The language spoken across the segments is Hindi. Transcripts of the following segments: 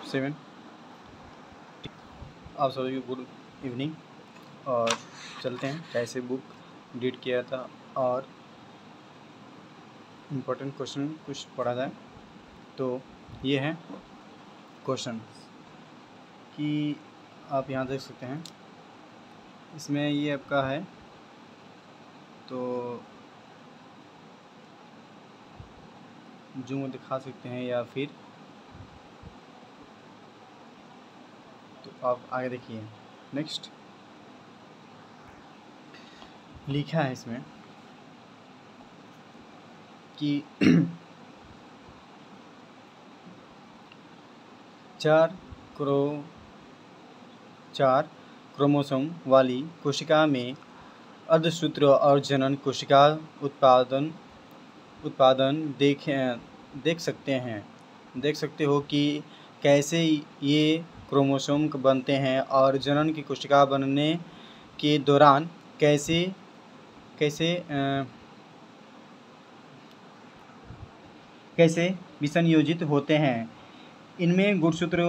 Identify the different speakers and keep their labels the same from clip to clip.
Speaker 1: 7। आप सभी को गुड इवनिंग। और चलते हैं कैसे बुक रीड किया था और इम्पोर्टेंट क्वेश्चन कुछ पढ़ा जाए। तो ये है क्वेश्चन कि आप यहाँ देख सकते हैं, इसमें ये आपका है। तो जूम दिखा सकते हैं या फिर तो आप आगे देखिए। नेक्स्ट लिखा है इसमें कि 4 क्रोमोसोम वाली कोशिका में अर्धसूत्र और जनन कोशिका उत्पादन देख सकते हो कि कैसे ये क्रोमोसोम बनते हैं और जनन की कोशिका बनने के दौरान कैसे विसंयोजित होते हैं। इनमें गुणसूत्र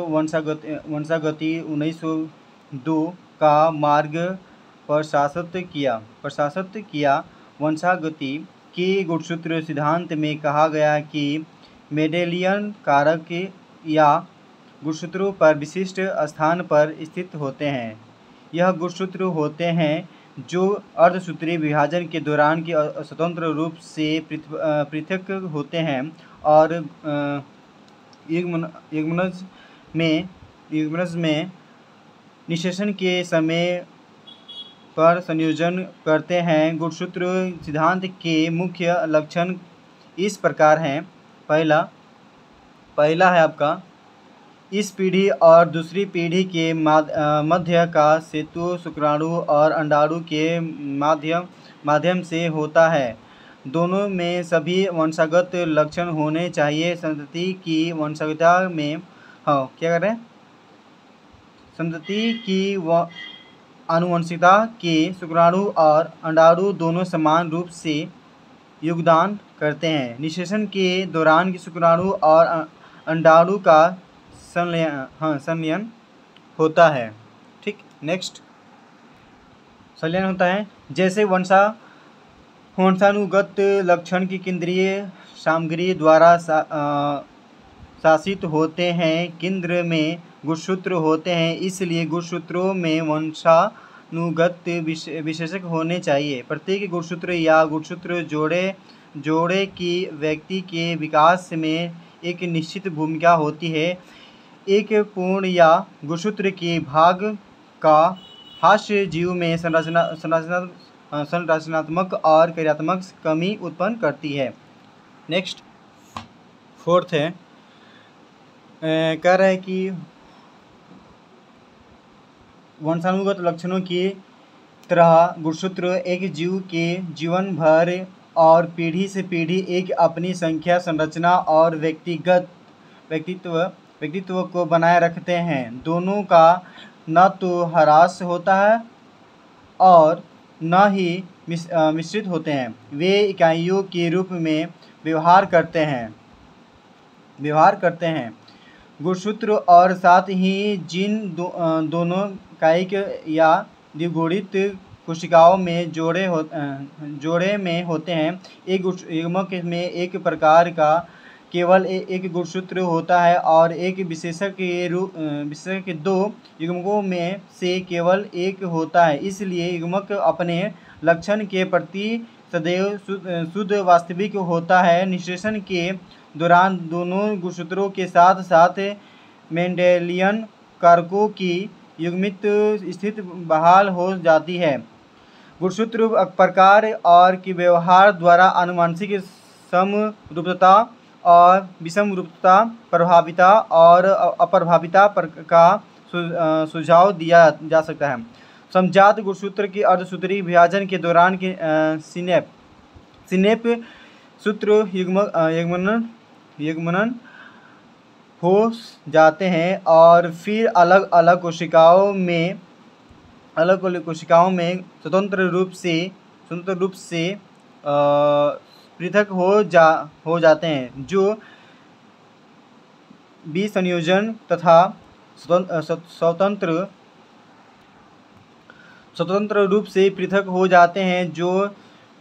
Speaker 1: वंशागति 1902 का मार्ग प्रशस्त किया। वंशागति के गुणसूत्र सिद्धांत में कहा गया कि मेंडेलियन कारक या गुणसूत्रों पर विशिष्ट स्थान पर स्थित होते हैं। यह गुणसूत्र होते हैं जो अर्धसूत्रीय विभाजन के दौरान की स्वतंत्र रूप से पृथक होते हैं और युग्मनज में निषेचन के समय पर संयोजन करते हैं। गुणसूत्र सिद्धांत के मुख्य लक्षण इस प्रकार हैं। पहला है आपका, इस पीढ़ी और दूसरी पीढ़ी के मध्य का सेतु शुक्राणु और अंडाणु के माध्यम से होता है। दोनों में सभी वंशागत लक्षण होने चाहिए। संतति की वंशागतता में संतति की आनुवंशिकता के शुक्राणु और अंडाणु दोनों समान रूप से योगदान करते हैं। निषेचन के दौरान की शुक्राणु और अंडाणु का संलयन होता है। ठीक, नेक्स्ट संलयन होता है। जैसे वंशानुगत लक्षण की केंद्रीय सामग्री द्वारा शासित होते हैं, केंद्र में गुणसूत्र होते हैं, इसलिए गुणसूत्रों में वंशानुगत विशेषक होने चाहिए। प्रत्येक गुणसूत्र या गुणसूत्र जोड़े की व्यक्ति के विकास में एक निश्चित भूमिका होती है। एक पूर्ण या गुणसूत्र के भाग का हास्य जीव में संरचनात्मक और कार्यात्मक कमी उत्पन्न करती है। नेक्स्ट 4th है, कह रहा है कि वंशानुगत लक्षणों की तरह गुणसूत्र एक जीव के जीवन भर और पीढ़ी से पीढ़ी एक अपनी संख्या, संरचना और व्यक्तित्व को बनाए रखते हैं। दोनों का न तो ह्रास होता है और न ही मिश्रित होते हैं। वे इकाइयों के रूप में व्यवहार करते हैं। गुणसूत्र और साथ ही जिन दोनों कायिक या द्विगुणित कोशिकाओं में जोड़े में होते हैं। एक युग्मक में एक प्रकार का केवल एक गुणसूत्र होता है और एक विशेषक के 2 युग्मकों में से केवल एक होता है। इसलिए युग्मक अपने लक्षण के प्रति सदैव शुद्ध वास्तविक होता है। निषेचन के दौरान दोनों गुणसूत्रों के साथ साथ मेंडेलियन कारकों की युग्मित स्थिति बहाल हो जाती है। गुणसूत्र प्रकार और की व्यवहार द्वारा आनुवंशिक समरूपता और विषमरूपता, प्रभाविता और अप्रभाविता का सुझाव दिया जा सकता है। समजात गुणसूत्र की अर्धसूत्रीय विभाजन के दौरान की सिनेप सूत्र युग्मनन हो जाते हैं और फिर अलग अलग कोशिकाओं में स्वतंत्र रूप से पृथक हो जाते हैं, जो विसंयोजन तथा स्वतंत्र स्वतंत्र रूप से पृथक हो जाते हैं, जो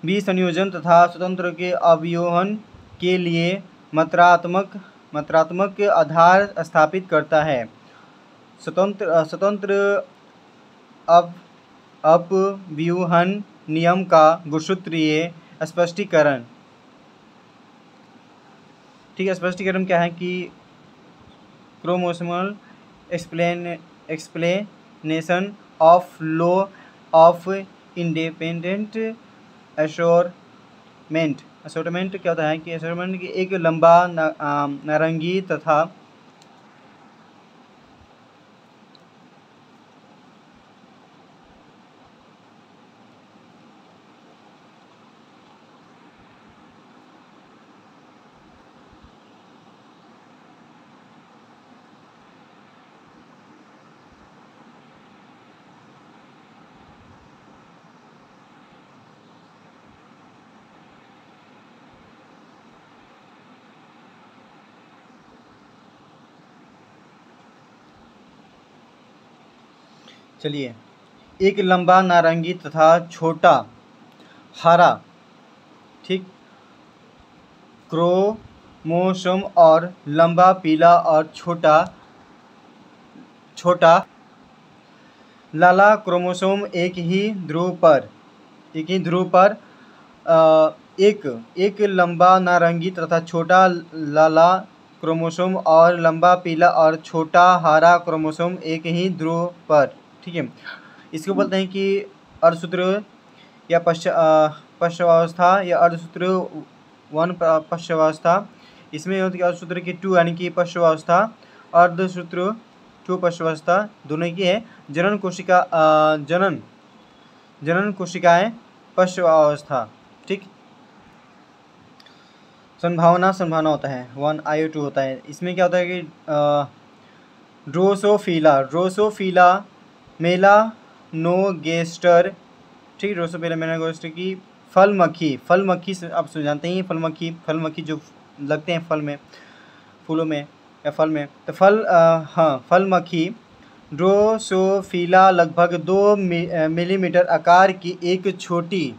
Speaker 1: विसंयोजन तथा स्वतंत्र के अवरोहण के लिए मात्रात्मक आधार स्थापित करता है। स्वतंत्र अपव्यूहन नियम का गुणसूत्रीय स्पष्टीकरण। ठीक है, स्पष्टीकरण क्या है कि chromosomal explanation of law of independent assortment. Assortment क्या होता है कि असोर्टमेंट की एक लंबा नारंगी तथा चलिए, एक लंबा नारंगी तथा छोटा हरा, ठीक, क्रोमोसोम और लंबा पीला और छोटा लाला क्रोमोसोम एक ही ध्रुव पर एक लंबा नारंगी तथा छोटा लाला क्रोमोसोम और लंबा पीला और छोटा हरा क्रोमोसोम एक ही ध्रुव पर। ठीक है, इसको बोलते हैं कि अर्धसूत्र या पश्चावस्था या अर्धसूत्र 1 पश्चावस्था। इसमें होती है अर्धसूत्र की 2 यानी कि पश्चावस्था, अर्धसूत्र 2 पश्चावस्था दोनों की है। जनन कोशिकाएं पश्चावस्था। ठीक, संभावना होता है 1IO2 होता है। इसमें क्या होता है कि ड्रोसोफिला मेलानोगेस्टर, ठीक, ड्रोसोफिला मेलानोगेस्टर की फल मक्खी से आप जानते हैं, फल मक्खी जो लगते हैं फल में, फूलों में या फल में, तो फल मक्खी ड्रोसोफिला लगभग 2 मिलीमीटर आकार की एक छोटी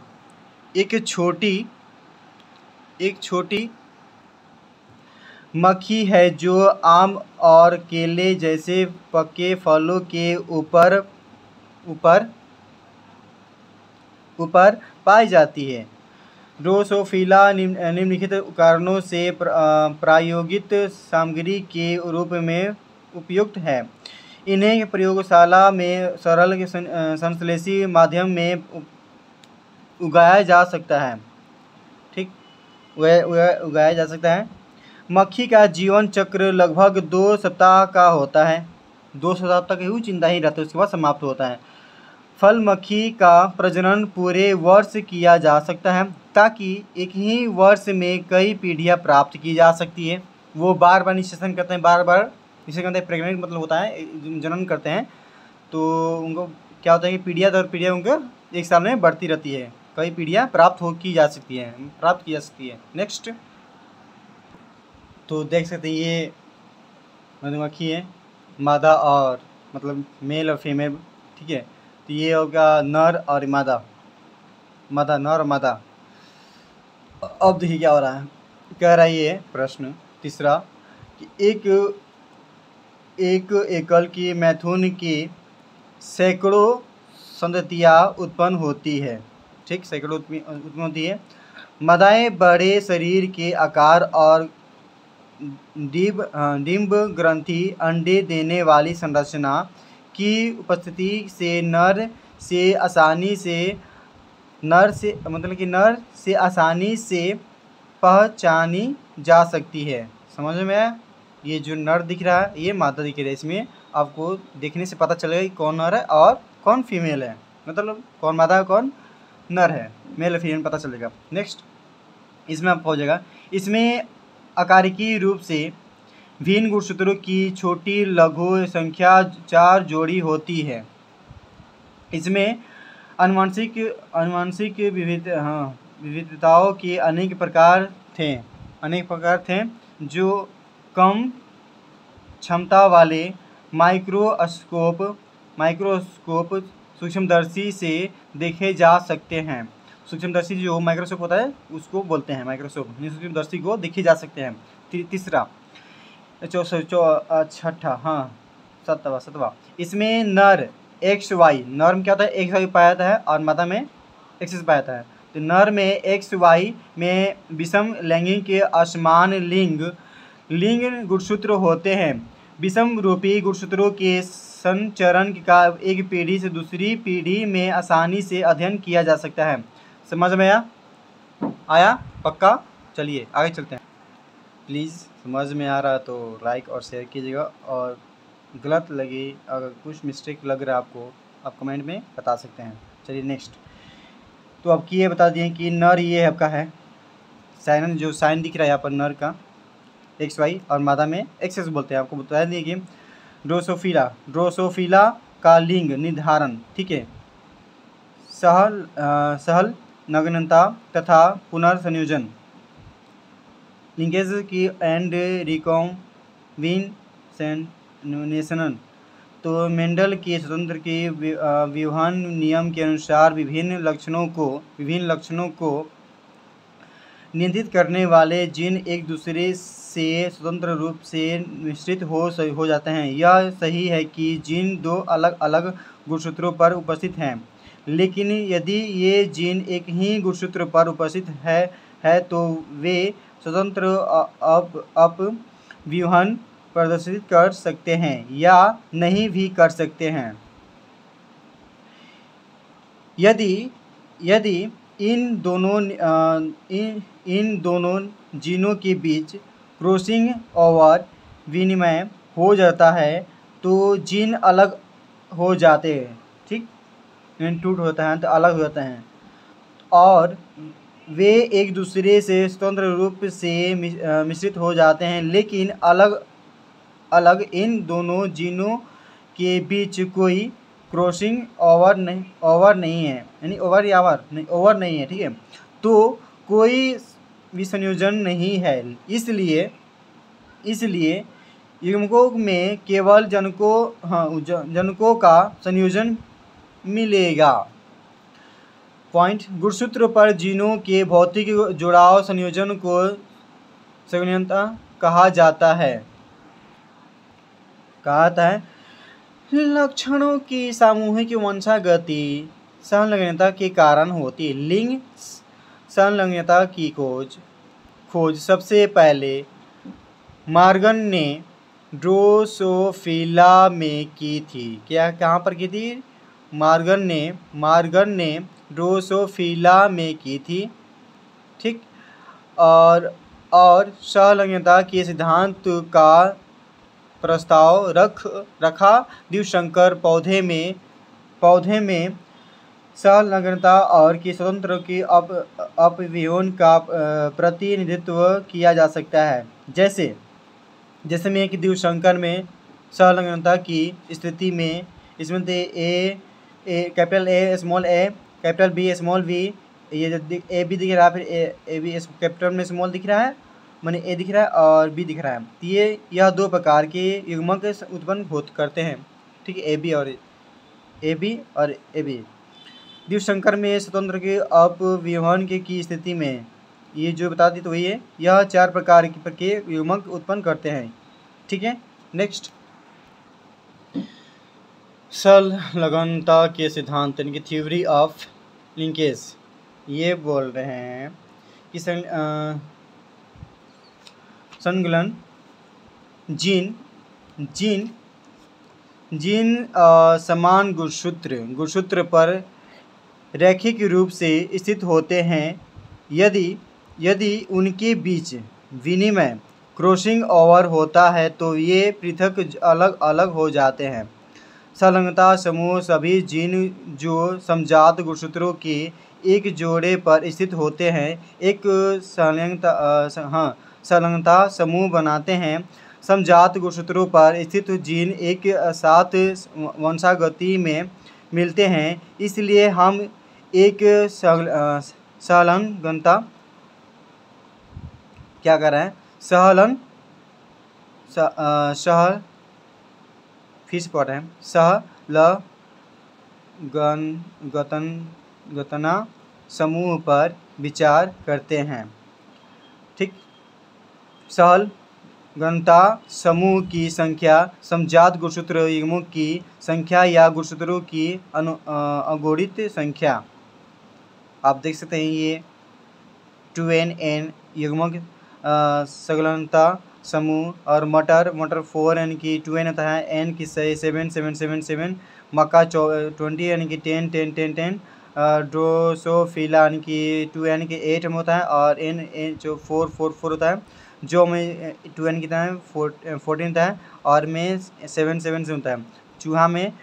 Speaker 1: मक्खी है, जो आम और केले जैसे पके फलों के ऊपर पाई जाती है। ड्रोसोफिला निम्नलिखित कारणों से प्रायोगिक सामग्री के रूप में उपयुक्त है। इन्हें प्रयोगशाला में सरल संश्लेषी माध्यम में उगाया जा सकता है। ठीक, उगाया जा सकता है। मक्खी का जीवन चक्र लगभग 2 सप्ताह का होता है। 2 सप्ताह तक ही जिंदा ही रहता है, उसके बाद समाप्त होता है। फल मक्खी का प्रजनन पूरे वर्ष किया जा सकता है, ताकि एक ही वर्ष में कई पीढ़ियां प्राप्त की जा सकती है। वो बार बार निषेचन करते हैं, इसे कहते हैं प्रेग्नेंट, मतलब होता है जनन करते हैं, तो उनको क्या होता है कि पीढ़ियां दर पीढ़ियां उनको एक साल में बढ़ती रहती है, कई पीढ़ियां प्राप्त की जा सकती है। नेक्स्ट, तो देख सकते हैं ये मधुमक्खी है, मादा और मतलब मेल और फीमेल। ठीक है, तो ये होगा नर और मादा, नर और मादा। अब देखिए क्या हो रहा है, कह रहा है ये प्रश्न तीसरा कि एक एकल की मैथुन की सैकड़ों संततियाँ उत्पन्न होती है। ठीक, सैकड़ों उत्पन्न होती है। मादाएं बड़े शरीर के आकार और डिंब ग्रंथि अंडे देने वाली संरचना की उपस्थिति से नर से आसानी से पहचानी जा सकती है। समझ में आया? ये जो नर दिख रहा है ये मादा दिख रहा है, इसमें आपको देखने से पता चलेगा कि कौन नर है और कौन फीमेल है, मतलब कौन मादा है कौन नर है, मेल और फीमेल पता चलेगा। नेक्स्ट, इसमें आपको हो जाएगा, इसमें आकारिकी रूप से भिन्न गुणसूत्रों की छोटी लघु संख्या 4 जोड़ी होती है। इसमें आनुवंशिक विविधताओं के अनेक प्रकार थे, जो क्षमता वाले माइक्रोस्कोप सूक्ष्मदर्शी से देखे जा सकते हैं। सूक्ष्मदर्शी जो माइक्रोस्कोप होता है उसको बोलते हैं माइक्रोस्कोप, सूक्ष्मदर्शी को देखे जा सकते हैं। तीसरा सतवा इसमें नर XY, नर में क्या होता है XY पाया जाता है और मादा में XX पाया जाता है। तो नर में XY में विषम लैंगिक के असमान लिंग गुणसूत्र होते हैं। विषम रूपी गुणसूत्रों के संचरण का एक पीढ़ी से दूसरी पीढ़ी में आसानी से अध्ययन किया जा सकता है। समझ में आया पक्का? चलिए आगे चलते हैं। प्लीज़ समझ में आ रहा तो लाइक और शेयर कीजिएगा, और गलत लगे अगर कुछ मिस्टेक लग रहा है आपको, आप कमेंट में बता सकते हैं। चलिए नेक्स्ट। तो अब ये बता दिए कि नर ये आपका है साइन, जो साइन दिख रहा है यहाँ पर नर का XY और मादा में XX बोलते हैं। आपको बता दिए कि ड्रोसोफिला का लिंग निर्धारण, ठीक है, सहल नग्नता तथा पुनर्संयोजन, लिंकेज की एंड रिकॉम्बिनेशन। तो मेंडल के स्वतंत्र के विवहन नियम के अनुसार विभिन्न लक्षणों को नियंत्रित करने वाले जीन एक दूसरे से स्वतंत्र रूप से मिश्रित हो जाते हैं। यह सही है कि जीन दो अलग अलग गुणसूत्रों पर उपस्थित हैं, लेकिन यदि ये जीन एक ही गुणसूत्र पर उपस्थित है तो वे स्वतंत्र अपव्यूहन प्रदर्शित कर सकते हैं या नहीं भी कर सकते हैं। यदि इन दोनों जीनों के बीच क्रॉसिंग ओवर विनिमय हो जाता है तो जीन अलग हो जाते हैं, ठीक, टूट होता है तो अलग हो जाते हैं, और वे एक दूसरे से स्वतंत्र रूप से मिश्रित हो जाते हैं, लेकिन अलग इन दोनों जीनों के बीच कोई क्रॉसिंग ओवर नहीं है, यानी ओवर नहीं है, ठीक है, तो कोई विसंयोजन नहीं है। इसलिए युग्मकों में केवल जनकों का संयोजन मिलेगा। पॉइंट, गुणसूत्र पर जीनों के भौतिक जुड़ाव संयोजन को संयोजनता कहा जाता है। लक्षणों की सामूहिक वंशागति संलग्नता के कारण होती है। लिंग संलग्नता की खोज सबसे पहले मॉर्गन ने ड्रोसोफिला में की थी। कहाँ पर की थी? मॉर्गन ने ड्रोसोफिला में की थी, ठीक, और संलग्नता के सिद्धांत का प्रस्ताव रखा। द्विशंकर पौधे में संलग्नता और की स्वतंत्र की अपव्यूहन का प्रतिनिधित्व किया जा सकता है। जैसे में कि द्विशंकर में संलग्नता की स्थिति में इसमें capital A small a, capital B small v, ये ए बी दिख रहा है, फिर ए बी कैपिटल में स्मॉल दिख रहा है, माने ए दिख रहा है और बी दिख रहा है, तो यह दो प्रकार के युग्मक उत्पन्न करते हैं, ठीक है, ए बी। द्विशंकर में स्वतंत्र के अपव्यूहन की स्थिति में ये जो बता दी तो वही है, यह 4 प्रकार के युग्मक उत्पन्न करते हैं, ठीक है। नेक्स्ट, संलग्नता के सिद्धांत यानी कि थ्योरी ऑफ लिंकेज, ये बोल रहे हैं कि संलग्न जीन समान गुणसूत्र पर रैखिक रूप से स्थित होते हैं। यदि उनके बीच विनिमय क्रॉसिंग ओवर होता है तो ये पृथक अलग अलग हो जाते हैं। संलग्नता समूह सभी जीन जो समजात गुणसूत्रों के एक जोड़े पर स्थित होते हैं एक संलग्नता समूह बनाते हैं। समजात गुणसूत्रों पर स्थित जीन एक साथ वंशागति में मिलते हैं, इसलिए हम एक संलग्नता क्या कर रहे हैं, फिर से पढ़ रहे हैं। सह ल गतना समूह पर विचार करते हैं। ठीक, सहल गणता समूह की संख्या समजात गुणसूत्र युग्मों की संख्या या गुणसूत्रों की अगुणित संख्या। आप देख सकते हैं ये 2n युग्मक संलग्नता समूह और मटर 4 यानी कि 2n होता है, n की 7 मक्का 20 यानी कि 10 ड्रोसोफिला यानी कि 2n के 8 में होता है और n जो 4 होता है, जो में 2n कितना है 14 होता है और में 7 से होता है। चूहा में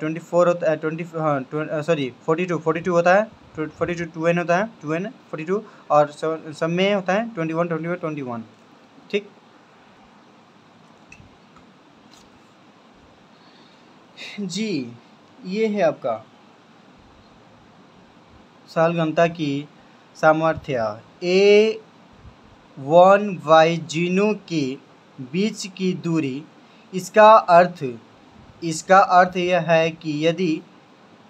Speaker 1: 24 होता है 42 होता है, 42 2n होता है, 2n 42 और सब में होता है 21। ठीक, जी ये है आपका सहल गणता की सामर्थ्य। A1y जीनों के बीच की दूरी। इसका अर्थ यह है कि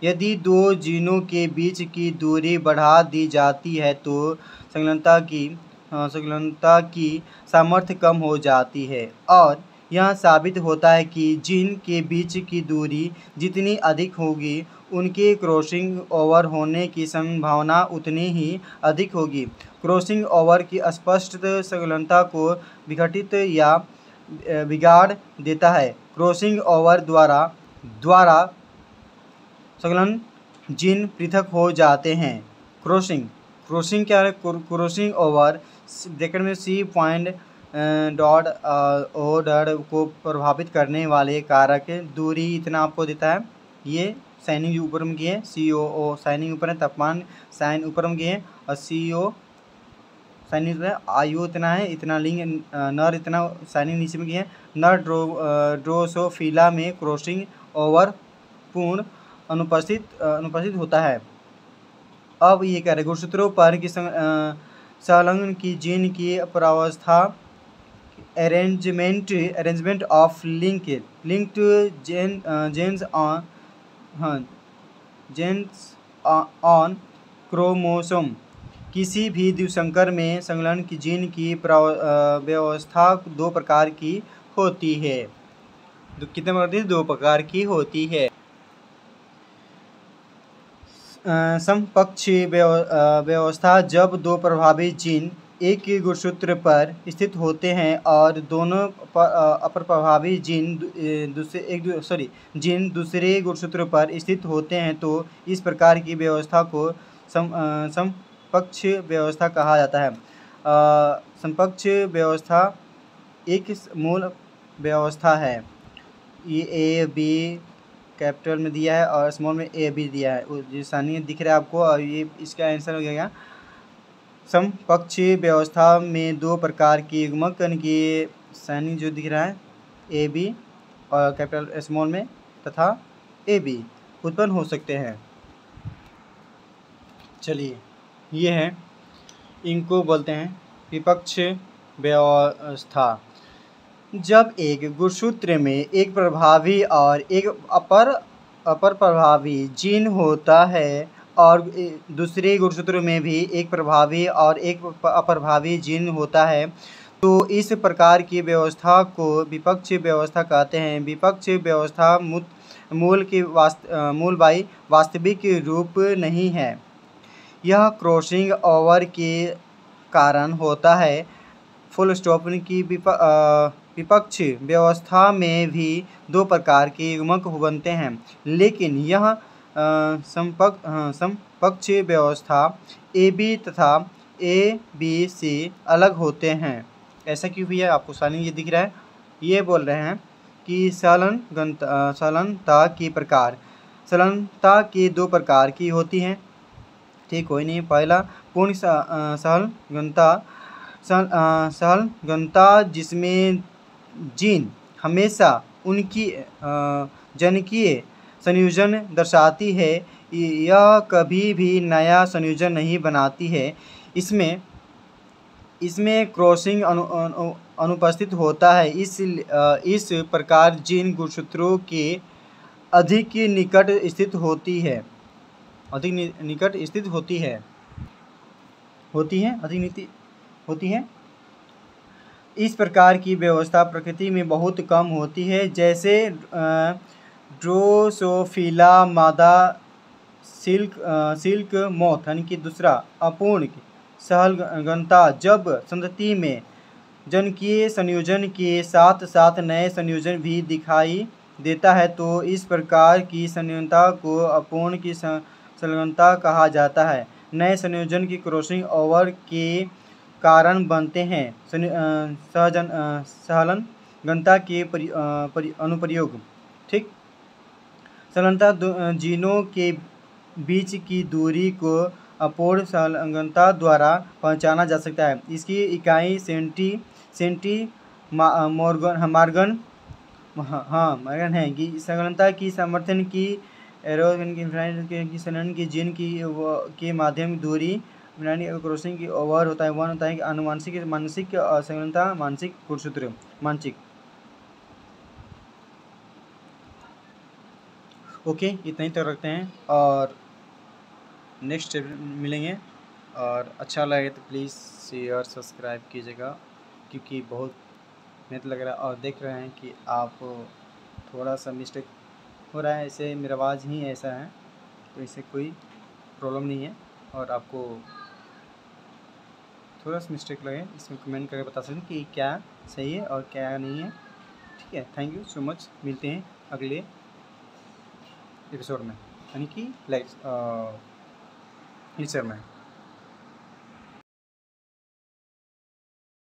Speaker 1: यदि दो जीनों के बीच की दूरी बढ़ा दी जाती है तो संलग्नता की सामर्थ्य कम हो जाती है, और यह साबित होता है कि जीन के बीच की दूरी जितनी अधिक होगी उनके क्रॉसिंग ओवर होने की संभावना उतनी ही अधिक होगी। क्रॉसिंग ओवर की स्पष्ट संलग्नता को विघटित या बिगाड़ देता है। क्रॉसिंग ओवर द्वारा संलग्न जीन पृथक हो जाते हैं। क्रॉसिंग क्या है? क्रॉसिंग ओवर ब्रैकेट में C पॉइंट डॉट ऑर्डर को प्रभावित करने वाले कारक दूरी इतना आपको देता है। ये साइनिंग ऊपर में की है, COO साइनिंग ऊपर है, तापमान साइन ऊपर में की है और CO साइनिंग है, आयु इतना है, इतना लिंग नर इतना साइनिंग नीचे में की है। नर ड्रोसोफिला में क्रॉसिंग ओवर पूर्ण अनुपस्थित होता है। अब ये कह रहे गुणसूत्रों पर कि संलग्न की जीन की प्रावस्था arrangement of linked genes on chromosome. किसी भी द्विसंकर में संलग्न की जीन की व्यवस्था दो प्रकार की होती है। कितने प्रकार? दो प्रकार की होती है। समकक्ष व्यवस्था जब दो प्रभावी जीन एक ही गुणसूत्र पर स्थित होते हैं और दोनों अपर प्रभावी जीन दूसरे गुणसूत्र पर स्थित होते हैं तो इस प्रकार की व्यवस्था को समकक्ष व्यवस्था कहा जाता है। समकक्ष व्यवस्था एक मूल व्यवस्था है। ये A B कैपिटल में दिया है और स्मॉल में A B दिया है, जो सानी दिख रहा है आपको, और ये इसका आंसर हो गया। समकक्ष व्यवस्था में दो प्रकार की युग्मक की सानी जो दिख रहा है A B और कैपिटल स्मॉल में तथा A B उत्पन्न हो सकते हैं। चलिए, ये है, इनको बोलते हैं विपक्ष व्यवस्था। जब एक गुणसूत्र में एक प्रभावी और एक अपर प्रभावी जीन होता है और दूसरे गुणसूत्र में भी एक प्रभावी और एक अप्रभावी जीन होता है तो इस प्रकार की व्यवस्था को विपक्ष व्यवस्था कहते हैं। विपक्ष व्यवस्था मूल वास्तविक रूप नहीं है। यह क्रॉसिंग ओवर के कारण होता है। फुल स्टॉप की विपक्ष व्यवस्था में भी दो प्रकार के युग्मक बनते हैं, लेकिन यह समकक्ष व्यवस्था AB तथा ABC अलग होते हैं। ऐसा क्यों भी है? आपको सानी ये दिख रहा है। ये बोल रहे हैं कि संलग्नता की प्रकार संलग्नता की दो प्रकार की होती हैं। ठीक, कोई नहीं। पहला पूर्ण सहलगनता जिसमें जीन हमेशा उनकी जनकीय संयोजन दर्शाती है, यह कभी भी नया संयोजन नहीं बनाती है। इसमें क्रॉसिंग अनुपस्थित होता है। इस प्रकार जिन गुणसूत्रों के अधिक निकट स्थित होती है अधिक निकट स्थित होती है इस प्रकार की व्यवस्था प्रकृति में बहुत कम होती है, जैसे ड्रोसोफिला मादा सिल्क मोथ यानी कि दूसरा अपूर्ण सहलगनता। जब संतति में जनकीय संयोजन के साथ साथ नए संयोजन भी दिखाई देता है तो इस प्रकार की संयोजनता को अपूर्ण की संलग्नता कहा जाता है। नए संयोजन की क्रॉसिंग ओवर के कारण बनते हैं सहलनता के अनुप्रयोग। ठीक, संलग्नता जीनों के बीच की दूरी को अपूर्ण संलग्नता द्वारा पहचाना जा सकता है। इसकी इकाई मार्गन है कि संलग्नता की समर्थन की की संलग्न की जीन के माध्यम दूरी क्रॉसिंग की ओवर होता है। वन होता है कि अनुमानसिक मानसिक संलग्नता मानसिक गुणसूत्र मानसिक। ओके, इतना ही तक रखते हैं और नेक्स्ट मिलेंगे। और अच्छा लगे तो प्लीज़ शेयर सब्सक्राइब कीजिएगा, क्योंकि बहुत मेहनत लग रहा है और देख रहे हैं कि आप थोड़ा सा मिस्टेक हो रहा है। ऐसे मेरा आवाज़ ही ऐसा है, तो इससे कोई प्रॉब्लम नहीं है। और आपको थोड़ा सा मिस्टेक लगे इसमें कमेंट करके बता सकते हैं कि क्या सही है और क्या नहीं है। ठीक है, थैंक यू सो मच। मिलते हैं अगले एपिसोड में, यानी कि लेक्चर में।